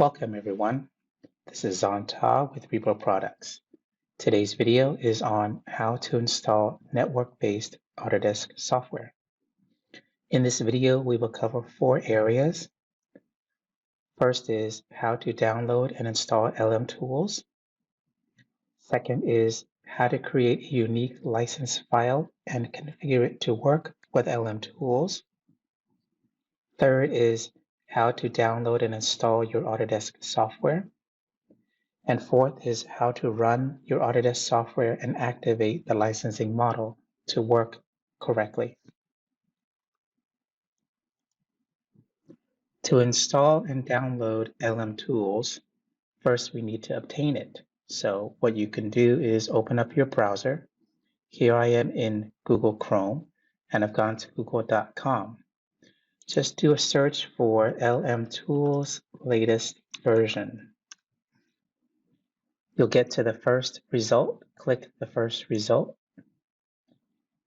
Welcome everyone. This is Zonta with Repro Products. Today's video is on how to install network-based Autodesk software. In this video, we will cover 4 areas. First is how to download and install LM tools. Second is how to create a unique license file and configure it to work with LM tools. Third is how to download and install your Autodesk software. And fourth is how to run your Autodesk software and activate the licensing model to work correctly. To install and download LM Tools, first we need to obtain it. So what you can do is open up your browser. Here I am in Google Chrome, and I've gone to google.com. Just do a search for LM Tools latest version. You'll get to the first result. Click the first result.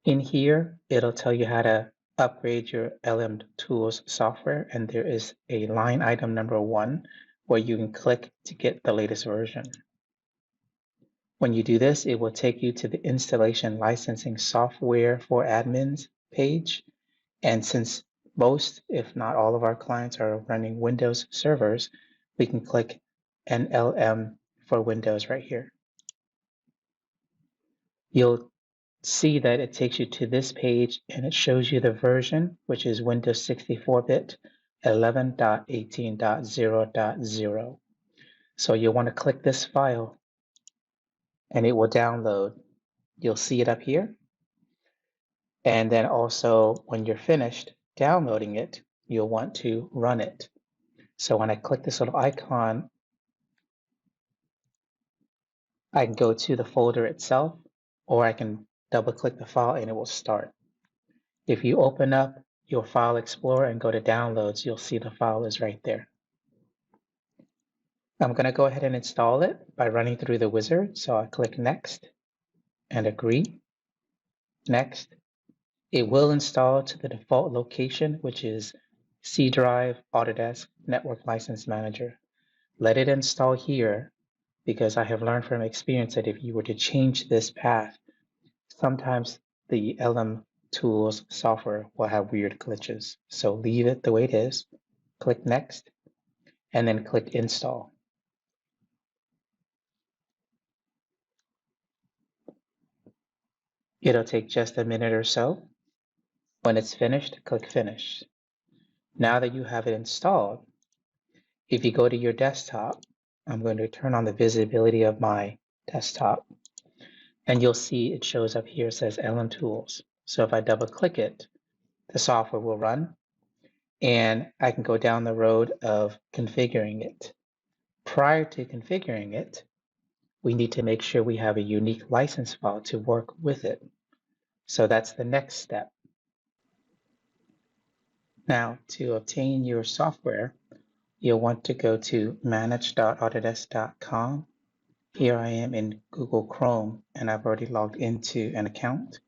In here, it'll tell you how to upgrade your LM Tools software, and there is a line item number 1 where you can click to get the latest version. When you do this, it will take you to the installation licensing software for admins page. And since most, if not all of our clients are running Windows servers, we can click NLM for Windows right here. You'll see that it takes you to this page and it shows you the version, which is Windows 64-bit 11.18.0.0. So you'll want to click this file and it will download. You'll see it up here. And then also when you're finished downloading it, you'll want to run it. So when I click this little icon, I can go to the folder itself, or I can double click the file and it will start. If you open up your File Explorer and go to Downloads, you'll see the file is right there. I'm going to go ahead and install it by running through the wizard. So I click Next and Agree. Next. It will install to the default location, which is C Drive Autodesk Network License Manager. Let it install here because I have learned from experience that if you were to change this path, sometimes the LM Tools software will have weird glitches. So leave it the way it is, click Next, and then click Install. It'll take just a minute or so. When it's finished, click Finish. Now that you have it installed, if you go to your desktop, I'm going to turn on the visibility of my desktop, and you'll see it shows up here, it says LM Tools. So if I double click it, the software will run, and I can go down the road of configuring it. Prior to configuring it, we need to make sure we have a unique license file to work with it. So that's the next step. Now, to obtain your software, you'll want to go to manage.autodesk.com. Here I am in Google Chrome, and I've already logged into an account.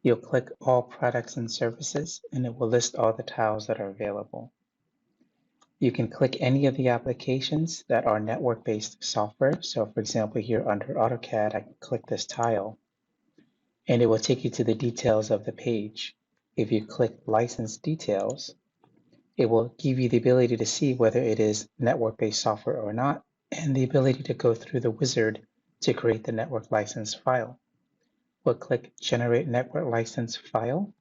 You'll click All Products and Services, and it will list all the tiles that are available. You can click any of the applications that are network-based software. So for example, here under AutoCAD, I can click this tile, and it will take you to the details of the page. If you click License Details, it will give you the ability to see whether it is network-based software or not, and the ability to go through the wizard to create the network license file. We'll click Generate Network License File.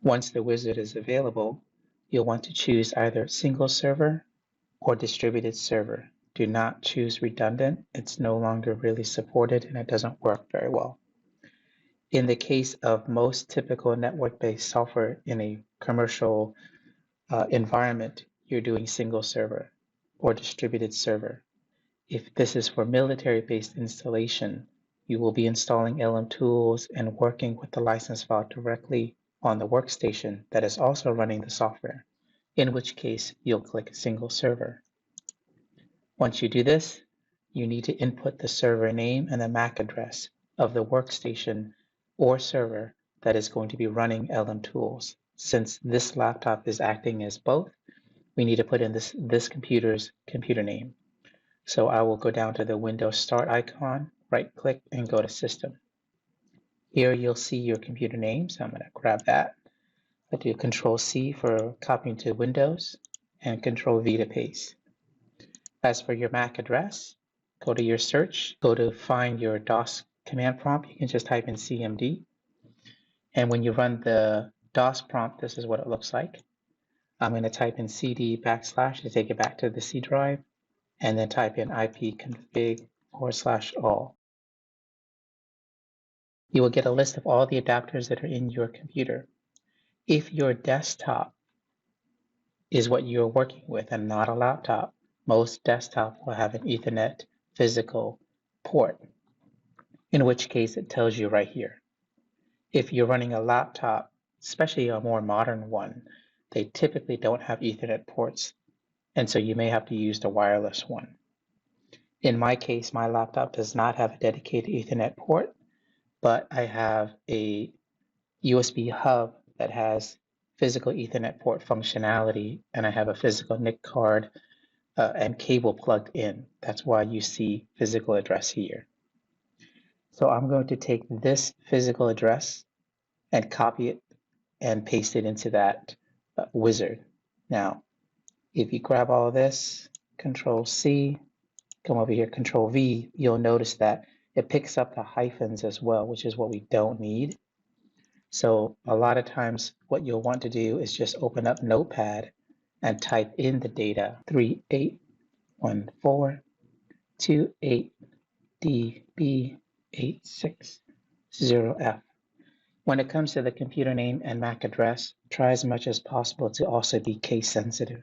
Once the wizard is available, you'll want to choose either single server or distributed server. Do not choose redundant. It's no longer really supported and it doesn't work very well. In the case of most typical network-based software in a commercial environment, you're doing single server or distributed server. If this is for military-based installation, you will be installing LM Tools and working with the license file directly on the workstation that is also running the software, in which case you'll click Single Server. Once you do this, you need to input the server name and the MAC address of the workstation or server that is going to be running LM Tools. Since this laptop is acting as both, we need to put in this computer's computer name. So I will go down to the Windows Start icon, right click and go to System. Here you'll see your computer name, so I'm going to grab that. I'll do Control C for copying to Windows and Control V to paste. As for your MAC address, go to your search, go to find your DOS command prompt. You can just type in CMD. And when you run the DOS prompt, this is what it looks like. I'm going to type in CD / to take it back to the C drive, and then type in ipconfig/all. You will get a list of all the adapters that are in your computer. If your desktop is what you're working with and not a laptop, most desktops will have an Ethernet physical port, in which case it tells you right here. If you're running a laptop, especially a more modern one, they typically don't have Ethernet ports, and so you may have to use the wireless one. In my case, my laptop does not have a dedicated Ethernet port, but I have a USB hub that has physical Ethernet port functionality, and I have a physical NIC card and cable plugged in. That's why you see physical address here. So I'm going to take this physical address and copy it and paste it into that wizard. Now, if you grab all of this, Control C, come over here, Control V, you'll notice that it picks up the hyphens as well, which is what we don't need. So a lot of times what you'll want to do is just open up Notepad and type in the data 381428DB860F. When it comes to the computer name and MAC address, try as much as possible to also be case sensitive.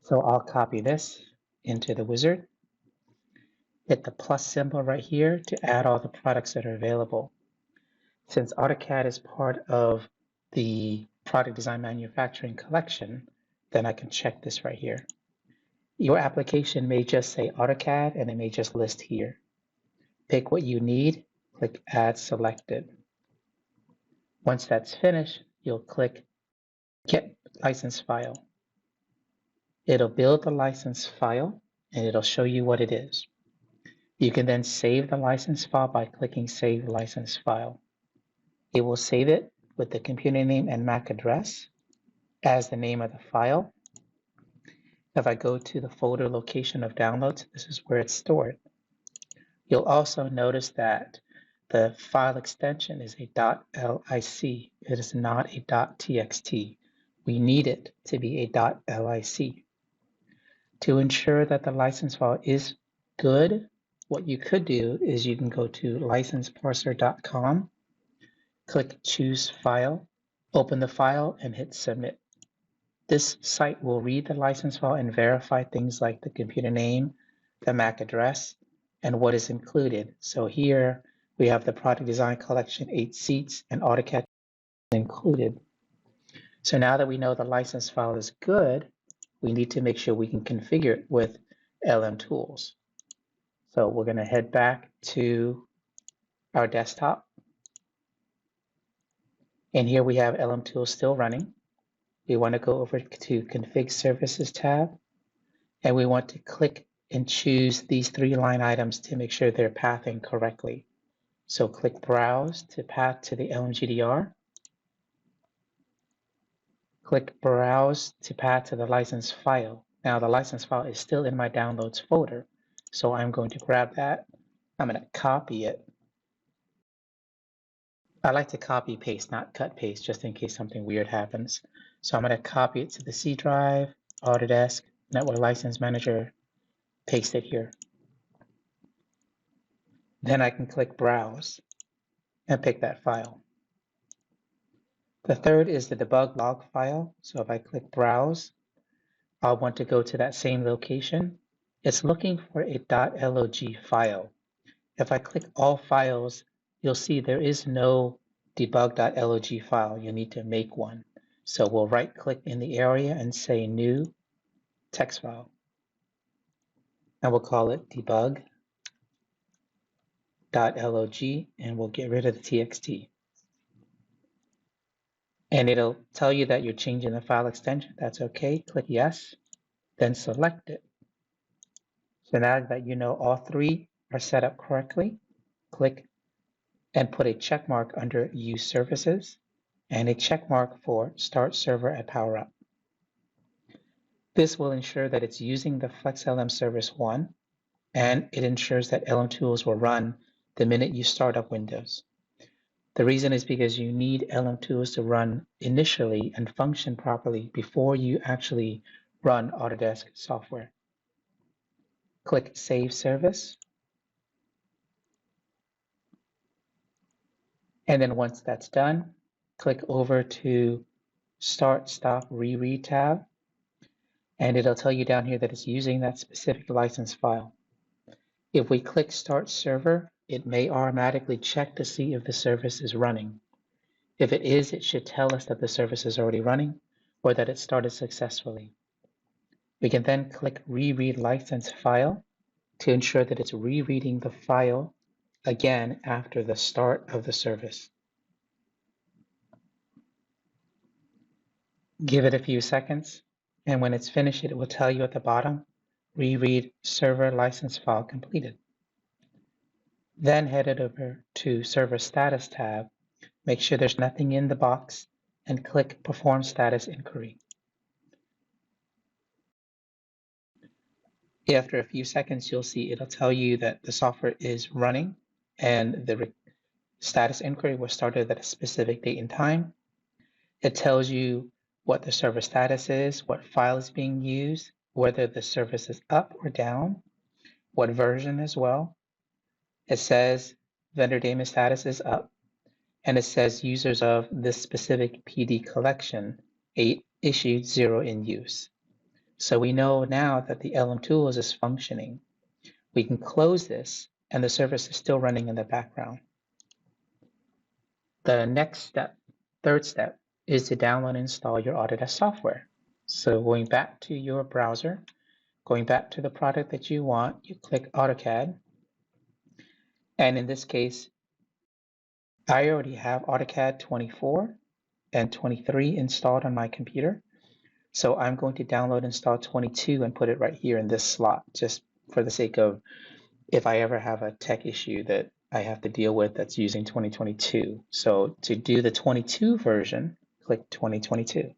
So I'll copy this into the wizard, hit the plus symbol right here to add all the products that are available. Since AutoCAD is part of the Product Design Manufacturing collection, then I can check this right here. Your application may just say AutoCAD and it may just list here. Pick what you need, click Add Selected. Once that's finished, you'll click Get License File. It'll build the license file and it'll show you what it is. You can then save the license file by clicking Save License File. It will save it with the computer name and MAC address as the name of the file. If I go to the folder location of downloads, this is where it's stored. You'll also notice that the file extension is a .lic. It is not a .txt. We need it to be a .lic. To ensure that the license file is good, what you could do is you can go to licenseparser.com, click Choose File, open the file, and hit Submit. This site will read the license file and verify things like the computer name, the MAC address, and what is included. So here we have the Product Design Collection 8 seats and AutoCAD included. So now that we know the license file is good, we need to make sure we can configure it with LM Tools. So we're going to head back to our desktop. And here we have LM Tools still running. We want to go over to Config Services tab, and we want to click and choose these 3 line items to make sure they're pathing correctly. So click Browse to path to the LMGDR. Click Browse to path to the license file. Now the license file is still in my Downloads folder, so I'm going to grab that. I'm going to copy it. I like to copy paste, not cut paste, just in case something weird happens. So I'm going to copy it to the C drive, Autodesk, Network License Manager, paste it here. Then I can click Browse and pick that file. The third is the debug log file. So if I click Browse, I'll want to go to that same location. It's looking for a .log file. If I click All Files, you'll see there is no debug.log file. You need to make one. So we'll right click in the area and say New Text File. And we'll call it debug.log and we'll get rid of the txt. And it'll tell you that you're changing the file extension. That's okay. Click yes, then select it. So now that you know all three are set up correctly, click and put a check mark under Use Services and a check mark for Start Server at PowerUp. This will ensure that it's using the FlexLM Service 1, and it ensures that LM Tools will run the minute you start up Windows. The reason is because you need LM Tools to run initially and function properly before you actually run Autodesk software. Click Save Service. And then once that's done, click over to Start, Stop, Reread tab, and it'll tell you down here that it's using that specific license file. If we click Start Server, it may automatically check to see if the service is running. If it is, it should tell us that the service is already running or that it started successfully. We can then click Reread License File to ensure that it's rereading the file again after the start of the service. Give it a few seconds, and when it's finished, it will tell you at the bottom, Reread Server License File Completed. Then head it over to Server Status tab, make sure there's nothing in the box, and click Perform Status Inquiry. After a few seconds, you'll see it'll tell you that the software is running and the status inquiry was started at a specific date and time. It tells you what the server status is, what file is being used, whether the service is up or down, what version as well. It says vendor daemon status is up, and it says users of this specific PD collection, 8 issued, 0 in use. So we know now that the LM Tools is functioning. We can close this, and the service is still running in the background. The next step, third step, is to download and install your Autodesk software. So going back to your browser, going back to the product that you want, you click AutoCAD. And in this case, I already have AutoCAD 24 and 23 installed on my computer. So I'm going to download and install 22 and put it right here in this slot, just for the sake of if I ever have a tech issue that I have to deal with that's using 2022. So to do the 22 version, click 2022.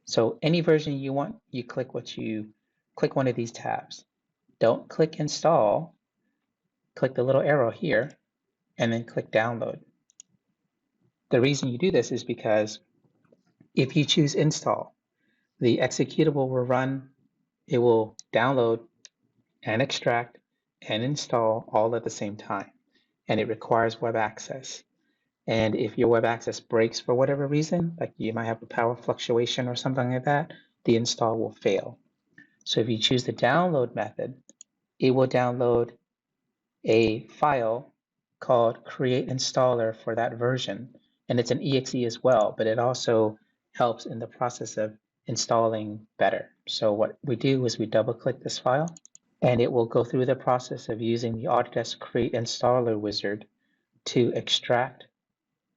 So any version you want, you click one of these tabs. Don't click install, click the little arrow here, and then click download. The reason you do this is because if you choose install, the executable will run, it will download and extract and install all at the same time. And it requires web access. And if your web access breaks for whatever reason, like you might have a power fluctuation or something like that, the install will fail. So if you choose the download method, it will download a file called create installer for that version. And it's an exe as well, but it also helps in the process of installing better. So what we do is we double click this file, and it will go through the process of using the Autodesk create installer wizard to extract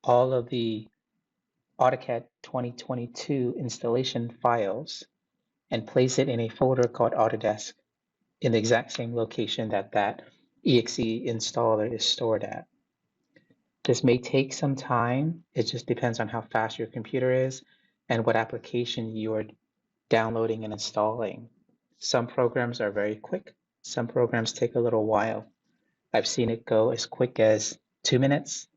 all of the AutoCAD 2022 installation files and place it in a folder called Autodesk in the exact same location that that exe installer is stored at. This may take some time. It just depends on how fast your computer is and what application you're downloading and installing. Some programs are very quick. Some programs take a little while. I've seen it go as quick as 2 minutes.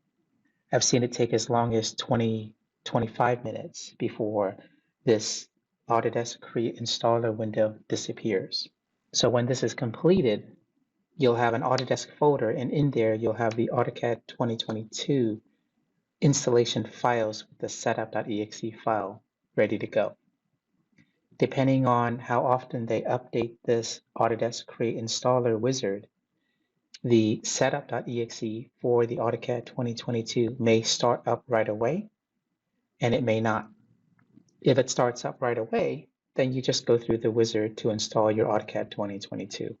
I've seen it take as long as 20, 25 minutes before this Autodesk Create Installer window disappears. So when this is completed, you'll have an Autodesk folder, and in there you'll have the AutoCAD 2022 installation files with the setup.exe file ready to go. Depending on how often they update this Autodesk Create Installer wizard, the setup.exe for the AutoCAD 2022 may start up right away, and it may not. If it starts up right away, then you just go through the wizard to install your AutoCAD 2022.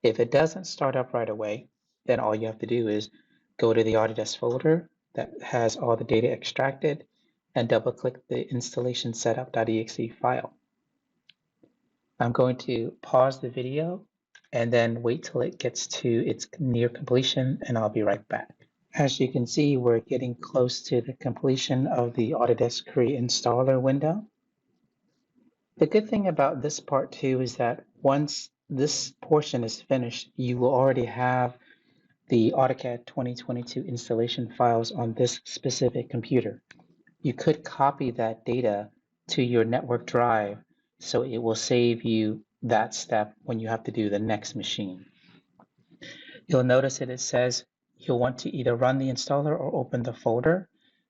If it doesn't start up right away, then all you have to do is go to the Autodesk folder that has all the data extracted, and double-click the installation setup.exe file. I'm going to pause the video and then wait till it gets to its near completion, and I'll be right back. As you can see, we're getting close to the completion of the Autodesk Create Installer window. The good thing about this part too is that once this portion is finished, you will already have the AutoCAD 2022 installation files on this specific computer. You could copy that data to your network drive, so it will save you that step when you have to do the next machine. You'll notice that it says you'll want to either run the installer or open the folder.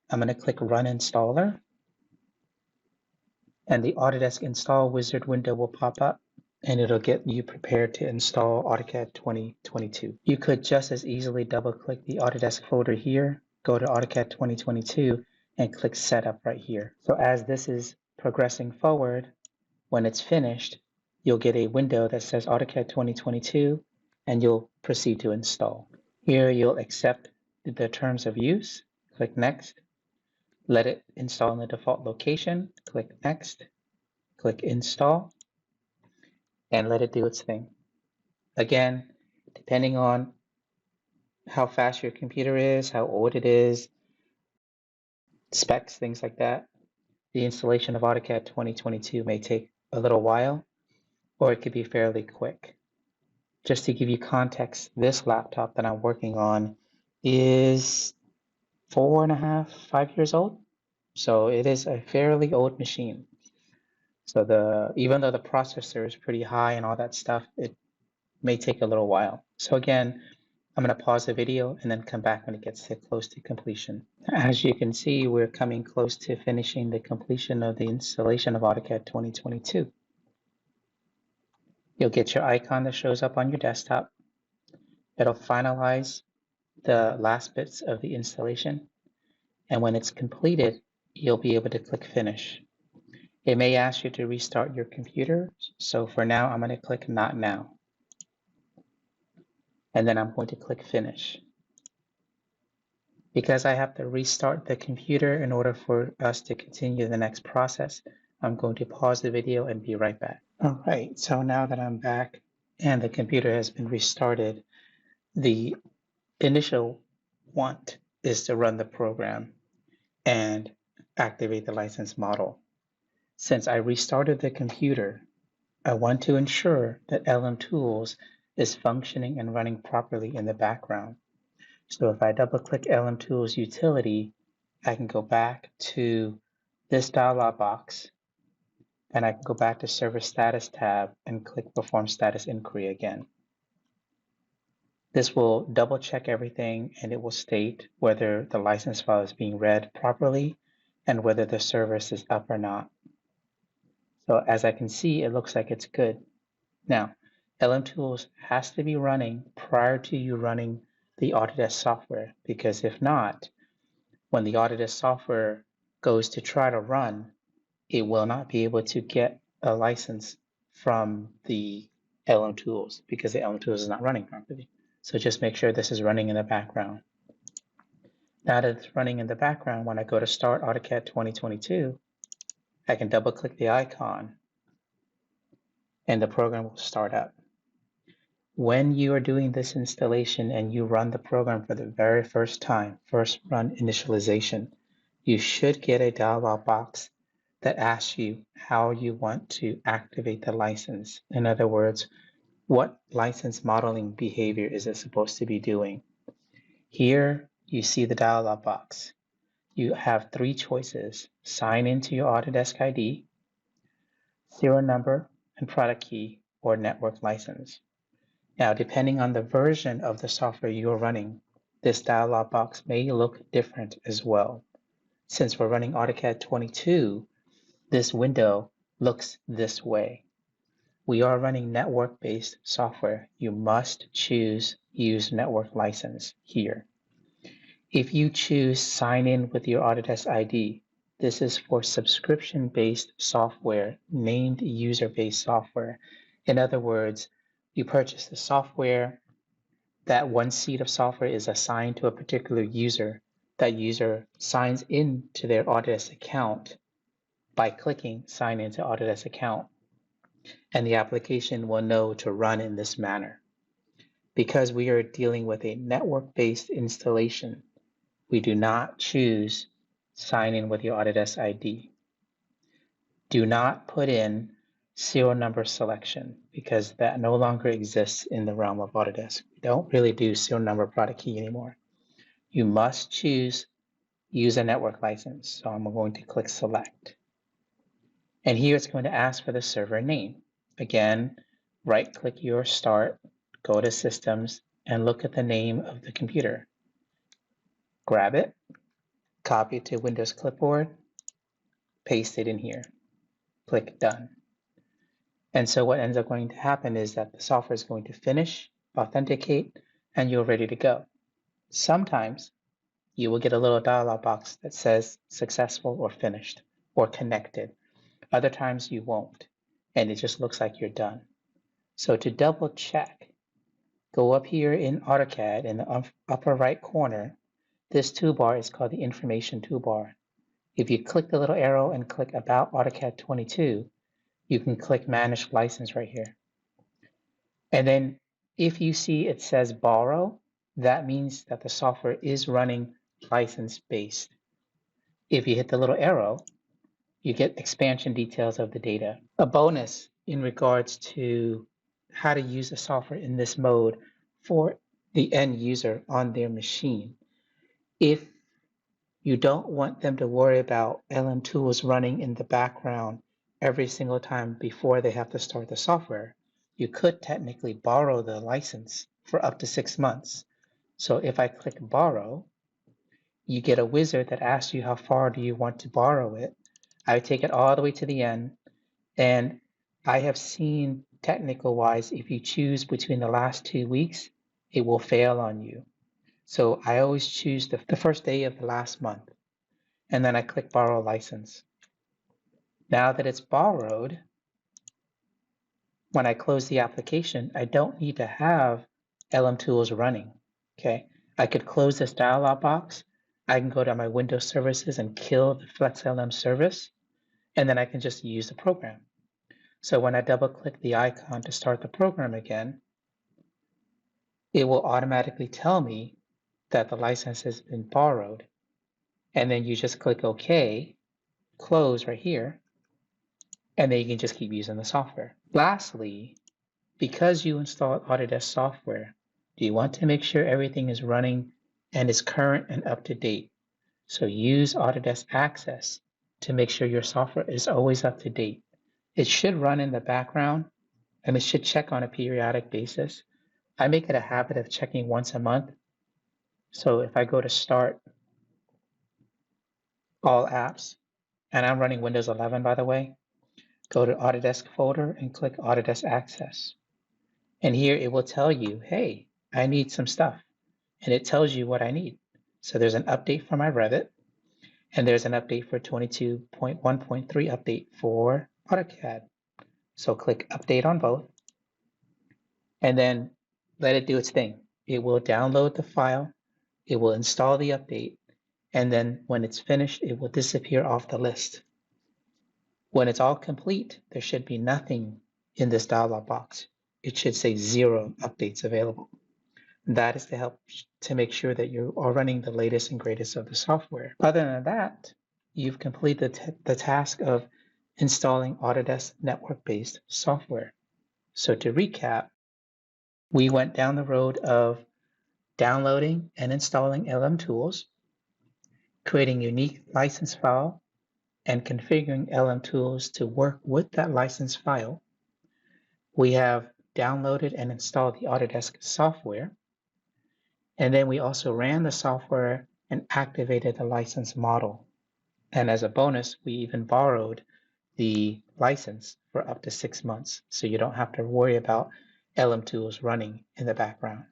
I'm going to click Run Installer, and the Autodesk Install Wizard window will pop up, and it'll get you prepared to install AutoCAD 2022. You could just as easily double-click the Autodesk folder here, go to AutoCAD 2022, and click Setup right here. So as this is progressing forward, when it's finished, you'll get a window that says AutoCAD 2022, and you'll proceed to install. Here you'll accept the terms of use, click Next, let it install in the default location, click Next, click Install, and let it do its thing. Again, depending on how fast your computer is, how old it is, specs, things like that, the installation of AutoCAD 2022 may take a little while, or it could be fairly quick. Just to give you context, this laptop that I'm working on is 4.5, 5 years old. So it is a fairly old machine. So even though the processor is pretty high and all that stuff, it may take a little while. So again, I'm going to pause the video and then come back when it gets close to completion. As you can see, we're coming close to finishing the completion of the installation of AutoCAD 2022. You'll get your icon that shows up on your desktop. It'll finalize the last bits of the installation, and when it's completed, you'll be able to click Finish. It may ask you to restart your computer, so for now, I'm going to click Not Now. And then I'm going to click Finish. Because I have to restart the computer in order for us to continue the next process, I'm going to pause the video and be right back. All right, so now that I'm back and the computer has been restarted, the initial want is to run the program and activate the license model. Since I restarted the computer, I want to ensure that LM Tools is functioning and running properly in the background. So if I double click LM Tools utility, I can go back to this dialog box, and I can go back to Server Status tab and click Perform Status Inquiry again. This will double check everything, and it will state whether the license file is being read properly and whether the service is up or not. So as I can see, it looks like it's good. Now, LM Tools has to be running prior to you running the Autodesk software, because if not, when the Autodesk software goes to try to run, it will not be able to get a license from the LM Tools because the LM Tools is not running properly. So just make sure this is running in the background. Now that it's running in the background, when I go to Start AutoCAD 2022, I can double click the icon and the program will start up. When you are doing this installation and you run the program for the very first time, first run initialization, you should get a dialog box that asks you how you want to activate the license. In other words, what license modeling behavior is it supposed to be doing? Here you see the dialog box. You have 3 choices: sign into your Autodesk ID, serial number and product key, or network license. Now, depending on the version of the software you are running, this dialog box may look different as well. Since we're running AutoCAD 22, this window looks this way. We are running network-based software. You must choose Use Network License here. If you choose Sign in with your Autodesk ID, this is for subscription-based software, named user-based software. In other words, you purchase the software, that one seat of software is assigned to a particular user, that user signs into their Autodesk account by clicking Sign into Autodesk account, and the application will know to run in this manner. Because we are dealing with a network-based installation, we do not choose sign in with your Autodesk ID. Do not put in serial number selection because that no longer exists in the realm of Autodesk. We don't really do serial number product key anymore. You must choose use a network license. So I'm going to click select. And here it's going to ask for the server name. Again, right click your start, go to systems, and look at the name of the computer. Grab it, copy it to Windows Clipboard, paste it in here, click done. And so what ends up going to happen is that the software is going to finish, authenticate, and you're ready to go. Sometimes you will get a little dialog box that says successful or finished or connected. Other times you won't, and it just looks like you're done. So to double check, go up here in AutoCAD in the upper right corner. This toolbar is called the information toolbar. If you click the little arrow and click About AutoCAD 22, you can click Manage License right here. And then if you see it says borrow, that means that the software is running license-based. If you hit the little arrow, you get expansion details of the data. A bonus in regards to how to use the software in this mode for the end user on their machine. If you don't want them to worry about LM tools running in the background every single time before they have to start the software, you could technically borrow the license for up to 6 months. So if I click borrow, you get a wizard that asks you how far do you want to borrow it. I would take it all the way to the end, and I have seen technical wise, if you choose between the last 2 weeks, it will fail on you. So I always choose the first day of the last month, and then I click borrow license. Now that it's borrowed, when I close the application, I don't need to have LM Tools running, okay? I could close this dialog box. I can go to my Windows services and kill the FlexLM service, and then I can just use the program. So when I double click the icon to start the program again, it will automatically tell me that the license has been borrowed. And then you just click OK, close right here, and then you can just keep using the software. Lastly, because you installed Autodesk software, do you want to make sure everything is running and is current and up to date? So use Autodesk Access to make sure your software is always up to date. It should run in the background and it should check on a periodic basis. I make it a habit of checking once a month. So if I go to Start, All Apps, and I'm running Windows 11 by the way, go to Autodesk folder and click Autodesk Access. And here it will tell you, hey, I need some stuff. And it tells you what I need. So there's an update for my Revit, and there's an update for 22.1.3 update for AutoCAD. So click Update on both, and then let it do its thing. It will download the file, it will install the update, and then when it's finished, it will disappear off the list. When it's all complete, there should be nothing in this dialog box. It should say 0 updates available. That is to help to make sure that you are running the latest and greatest of the software. Other than that, you've completed the task of installing Autodesk network-based software. So to recap, we went down the road of downloading and installing LM tools, creating unique license file, and configuring LM tools to work with that license file. We have downloaded and installed the Autodesk software. And then we also ran the software and activated the license model. And as a bonus, we even borrowed the license for up to 6 months. So you don't have to worry about LM tools running in the background.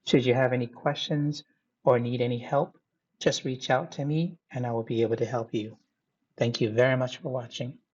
Should you have any questions or need any help, just reach out to me and I will be able to help you. Thank you very much for watching.